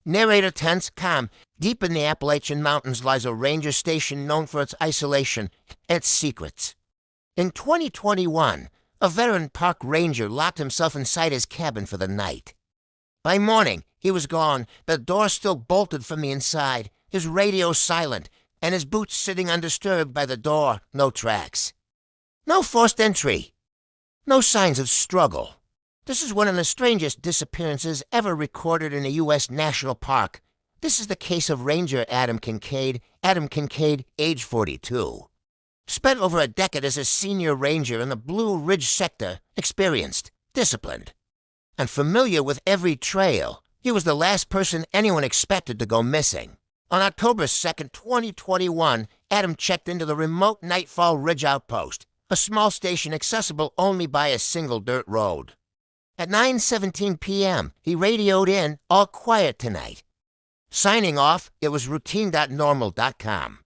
Narrator tense, calm. Deep in the Appalachian Mountains lies a ranger station known for its isolation and its secrets. In 2021, a veteran park ranger locked himself inside his cabin for the night. By morning, he was gone, the door still bolted from the inside, his radio silent, and his boots sitting undisturbed by the door, no tracks. No forced entry. No signs of struggle. This is one of the strangest disappearances ever recorded in a U.S. national park. This is the case of Ranger Adam Kincaid, age 42. Spent over a decade as a senior ranger in the Blue Ridge sector, experienced, disciplined, and familiar with every trail. He was the last person anyone expected to go missing. On October 2nd, 2021, Adam checked into the remote Nightfall Ridge outpost, a small station accessible only by a single dirt road. At 9:17 p.m., he radioed in, "All quiet tonight." Signing off, it was routine.normal.com.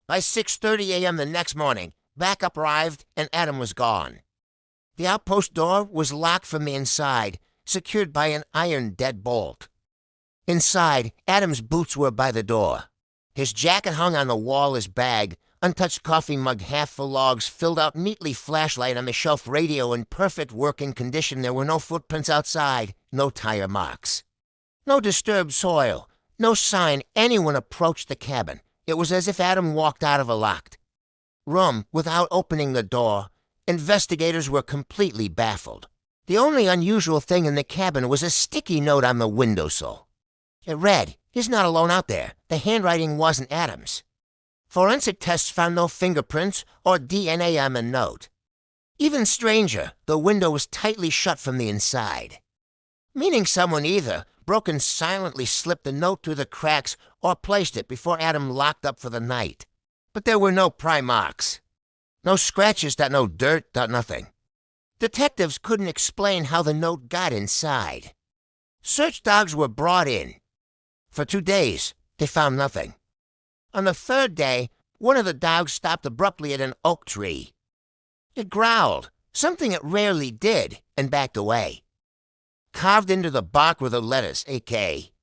By 6:30 a.m. the next morning, backup arrived and Adam was gone. The outpost door was locked from the inside, secured by an iron deadbolt. Inside, Adam's boots were by the door. His jacket hung on the wall, his bag, untouched coffee mug half full logs filled out neatly, flashlight on the shelf, radio in perfect working condition. There were no footprints outside, no tire marks. No disturbed soil, no sign anyone approached the cabin. It was as if Adam walked out of a locked room without opening the door. Investigators were completely baffled. The only unusual thing in the cabin was a sticky note on the windowsill. It read, "He's not alone out there." The handwriting wasn't Adam's. Forensic tests found no fingerprints or DNA on the note. Even stranger, the window was tightly shut from the inside, meaning someone either broke and silently slipped the note through the cracks or placed it before Adam locked up for the night. But there were no pry marks. No scratches, no dirt, nothing. Detectives couldn't explain how the note got inside. Search dogs were brought in. For 2 days, they found nothing. On the third day, one of the dogs stopped abruptly at an oak tree. It growled, something it rarely did, and backed away. Carved into the bark were the letters AK.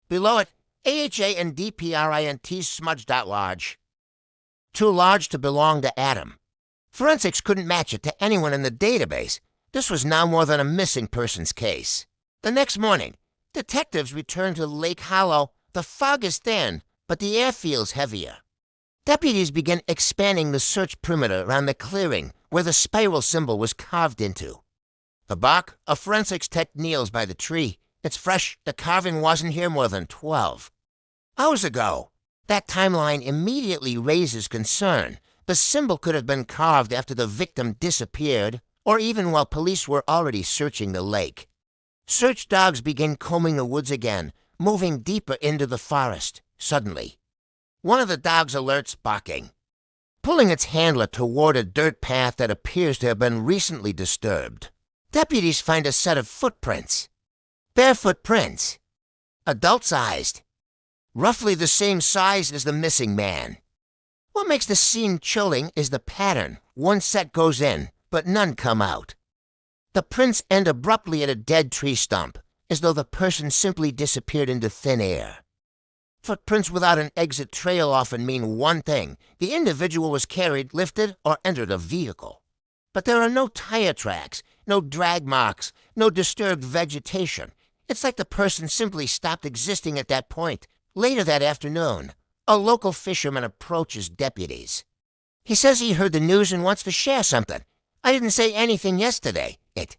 Below it, AHA and DPRINT smudged out large. Too large to belong to Adam. Forensics couldn't match it to anyone in the database. This was now more than a missing persons case. The next morning, detectives returned to Lake Hollow. The fog is thin, but the air feels heavier. Deputies began expanding the search perimeter around the clearing where the spiral symbol was carved into. The bark, a forensics tech kneels by the tree. It's fresh. The carving wasn't here more than 12 hours ago. That timeline immediately raises concern. The symbol could have been carved after the victim disappeared, or even while police were already searching the lake. Search dogs began combing the woods again, moving deeper into the forest. Suddenly, one of the dogs alerts, barking, pulling its handler toward a dirt path that appears to have been recently disturbed. Deputies find a set of footprints. Barefoot prints. Adult-sized. Roughly the same size as the missing man. What makes the scene chilling is the pattern. One set goes in, but none come out. The prints end abruptly at a dead tree stump, as though the person simply disappeared into thin air. Footprints without an exit trail often mean one thing: the individual was carried, lifted, or entered a vehicle. But there are no tire tracks, no drag marks, no disturbed vegetation. It's like the person simply stopped existing at that point. Later that afternoon, a local fisherman approaches deputies. He says he heard the news and wants to share something. "I didn't say anything yesterday." It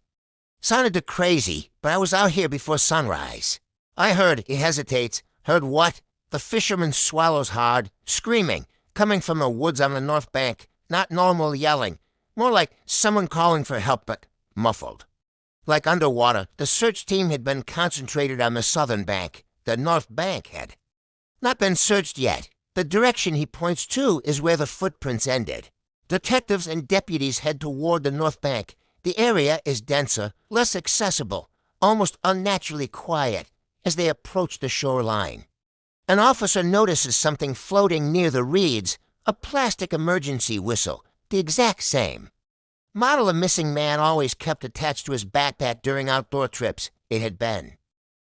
sounded crazy, but I was out here before sunrise. I heard, he hesitates. Heard what? The fisherman swallows hard, screaming, coming from the woods on the north bank. Not normal yelling, more like someone calling for help, but muffled. Like underwater, the search team had been concentrated on the southern bank. The north bank had not been searched yet. The direction he points to is where the footprints ended. Detectives and deputies head toward the north bank. The area is denser, less accessible, almost unnaturally quiet as they approach the shoreline. An officer notices something floating near the reeds, a plastic emergency whistle, the exact same model a missing man always kept attached to his backpack during outdoor trips. It had been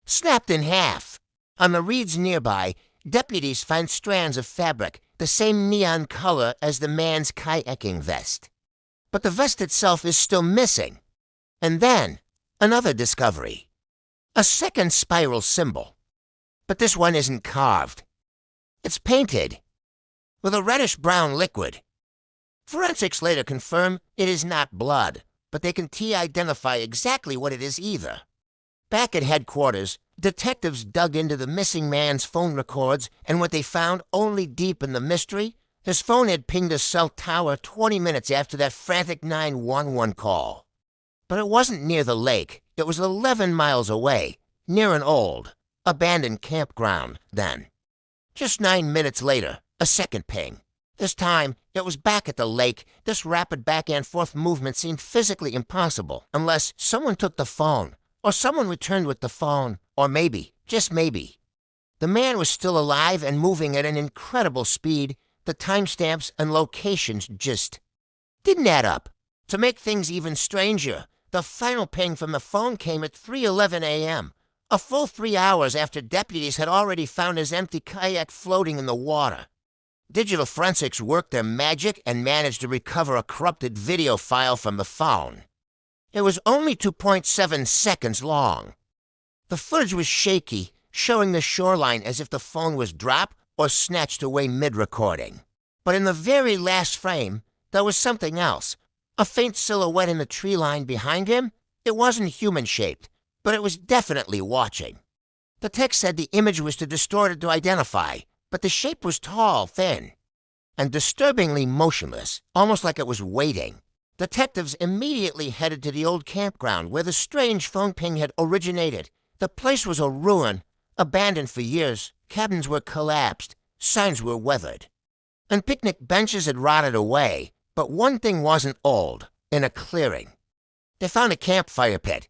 snapped in half. On the reeds nearby, deputies find strands of fabric, the same neon color as the man's kayaking vest. But the vest itself is still missing. And then, another discovery. A second spiral symbol. But this one isn't carved. It's painted with a reddish-brown liquid. Forensics later confirm it is not blood, but they can identify exactly what it is either. Back at headquarters, detectives dug into the missing man's phone records, and what they found, only deep in the mystery, his phone had pinged a cell tower 20 minutes after that frantic 911 call. But it wasn't near the lake. It was 11 miles away, near an old, abandoned campground then. Just 9 minutes later, a second ping. This time, it was back at the lake. This rapid back-and-forth movement seemed physically impossible unless someone took the phone, or someone returned with the phone, or maybe, just maybe, the man was still alive and moving at an incredible speed. The timestamps and locations just didn't add up. To make things even stranger, the final ping from the phone came at 3:11 a.m., a full 3 hours after deputies had already found his empty kayak floating in the water. Digital forensics worked their magic and managed to recover a corrupted video file from the phone. It was only 2.7 seconds long. The footage was shaky, showing the shoreline as if the phone was dropped or snatched away mid-recording. But in the very last frame, there was something else. A faint silhouette in the tree line behind him. It wasn't human-shaped, but it was definitely watching. The text said the image was too distorted to identify, but the shape was tall, thin, and disturbingly motionless, almost like it was waiting. Detectives immediately headed to the old campground where the strange phone ping had originated. The place was a ruin, abandoned for years. Cabins were collapsed, signs were weathered, and picnic benches had rotted away. But one thing wasn't old. In a clearing, they found a campfire pit.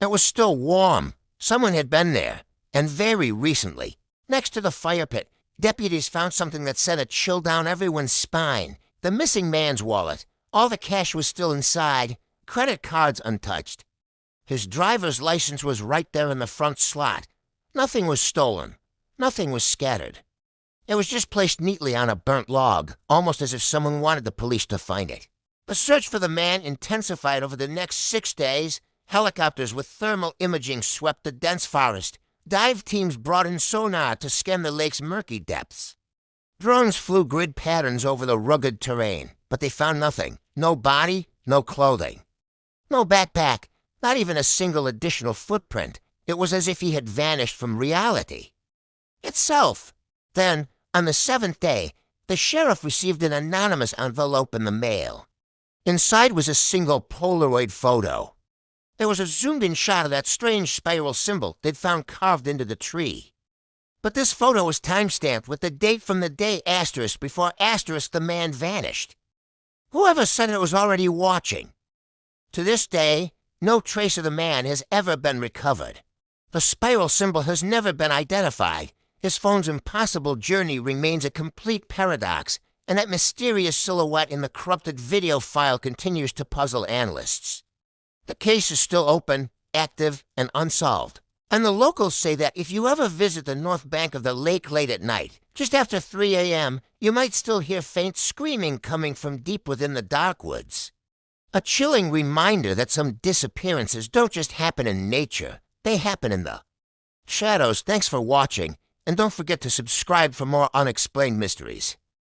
It was still warm. Someone had been there, and very recently. Next to the fire pit, deputies found something that sent a chill down everyone's spine. The missing man's wallet. All the cash was still inside, credit cards untouched. His driver's license was right there in the front slot. Nothing was stolen. Nothing was scattered. It was just placed neatly on a burnt log, almost as if someone wanted the police to find it. The search for the man intensified over the next 6 days. Helicopters with thermal imaging swept the dense forest. Dive teams brought in sonar to scan the lake's murky depths. Drones flew grid patterns over the rugged terrain, but they found nothing. No body, no clothing. No backpack, not even a single additional footprint. It was as if he had vanished from reality itself. Then, on the 7th day, the sheriff received an anonymous envelope in the mail. Inside was a single Polaroid photo. There was a zoomed-in shot of that strange spiral symbol they'd found carved into the tree. But this photo was timestamped with the date from the day asterisk before asterisk the man vanished. Whoever said it was already watching. To this day, no trace of the man has ever been recovered. The spiral symbol has never been identified. His phone's impossible journey remains a complete paradox, and that mysterious silhouette in the corrupted video file continues to puzzle analysts. The case is still open, active, and unsolved. And the locals say that if you ever visit the north bank of the lake late at night, just after 3 a.m., you might still hear faint screaming coming from deep within the dark woods. A chilling reminder that some disappearances don't just happen in nature, they happen in the shadows. Thanks for watching, and don't forget to subscribe for more unexplained mysteries.